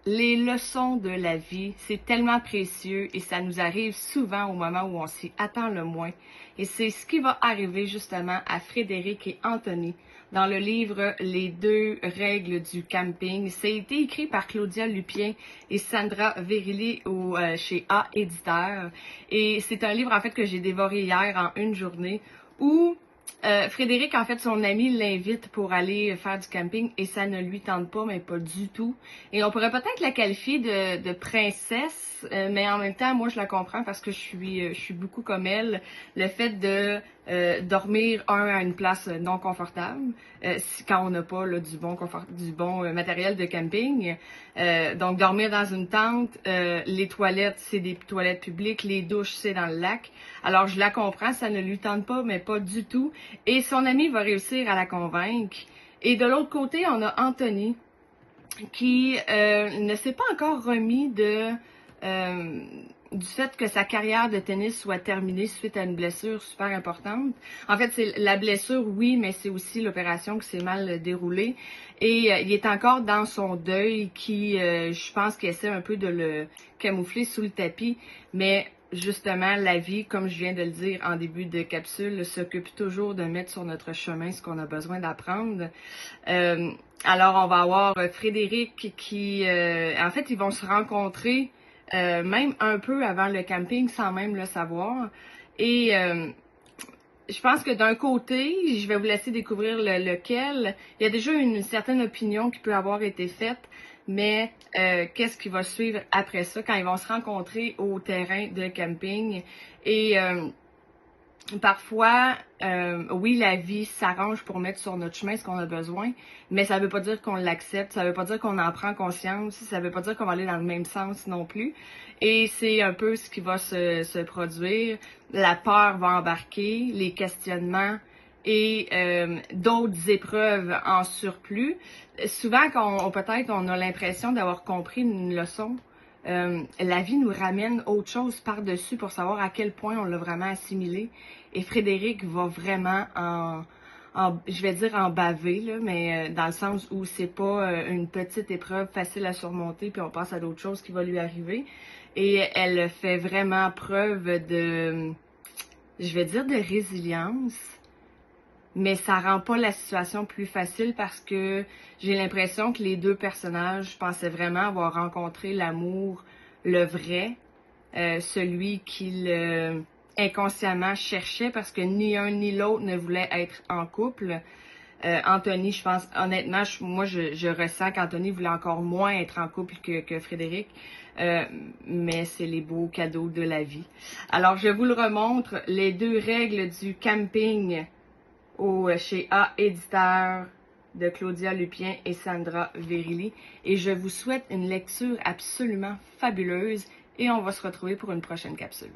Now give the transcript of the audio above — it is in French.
Les leçons de la vie, c'est tellement précieux et ça nous arrive souvent au moment où on s'y attend le moins. Et c'est ce qui va arriver justement à Frédéric et Anthony dans le livre Les 2 règles du camping. Ça a été écrit par Claudia Lupien et Sandra Vérilli chez A Éditeur. Et c'est un livre en fait que j'ai dévoré hier en une journée où Frédéric, en fait, son ami l'invite pour aller faire du camping et ça ne lui tente pas, mais pas du tout. Et on pourrait peut-être la qualifier de princesse, mais en même temps, moi, je la comprends parce que je suis beaucoup comme elle. Le fait de dormir, à une place non confortable, quand on n'a pas là, du bon matériel de camping. Donc, dormir dans une tente, les toilettes, c'est des toilettes publiques, les douches, c'est dans le lac. Alors, je la comprends, ça ne lui tente pas, mais pas du tout. Et son ami va réussir à la convaincre. Et de l'autre côté, on a Anthony qui ne s'est pas encore remis du fait que sa carrière de tennis soit terminée suite à une blessure super importante. En fait, c'est la blessure, oui, mais c'est aussi l'opération qui s'est mal déroulée. Et il est encore dans son deuil qui, je pense qu'il essaie un peu de le camoufler sous le tapis. Mais justement, la vie, comme je viens de le dire en début de capsule, s'occupe toujours de mettre sur notre chemin ce qu'on a besoin d'apprendre. Alors, on va avoir Frédéric qui, en fait, ils vont se rencontrer même un peu avant le camping sans même le savoir. Et je pense que d'un côté, je vais vous laisser découvrir lequel. Il y a déjà une certaine opinion qui peut avoir été faite, mais qu'est-ce qui va suivre après ça quand ils vont se rencontrer au terrain de camping? Et parfois, oui, la vie s'arrange pour mettre sur notre chemin ce qu'on a besoin, mais ça veut pas dire qu'on l'accepte, ça veut pas dire qu'on en prend conscience, ça veut pas dire qu'on va aller dans le même sens non plus. Et c'est un peu ce qui va se produire. La peur va embarquer, les questionnements et d'autres épreuves en surplus. Souvent, quand peut-être on a l'impression d'avoir compris une leçon, la vie nous ramène autre chose par-dessus pour savoir à quel point on l'a vraiment assimilé. Et Frédéric va vraiment je vais dire en baver, là, mais dans le sens où c'est pas une petite épreuve facile à surmonter, puis on passe à d'autres choses qui vont lui arriver. Et elle fait vraiment preuve je vais dire de résilience. Mais ça rend pas la situation plus facile parce que j'ai l'impression que les deux personnages pensaient vraiment avoir rencontré l'amour, le vrai, celui qu'ils inconsciemment cherchaient parce que ni un ni l'autre ne voulait être en couple. Anthony, je pense, honnêtement, moi, je ressens qu'Anthony voulait encore moins être en couple que Frédéric. Mais c'est les beaux cadeaux de la vie. Alors, je vous le remontre, les 2 règles du camping chez A Éditeur de Claudia Lupien et Sandra Vérilli. Et je vous souhaite une lecture absolument fabuleuse et on va se retrouver pour une prochaine capsule.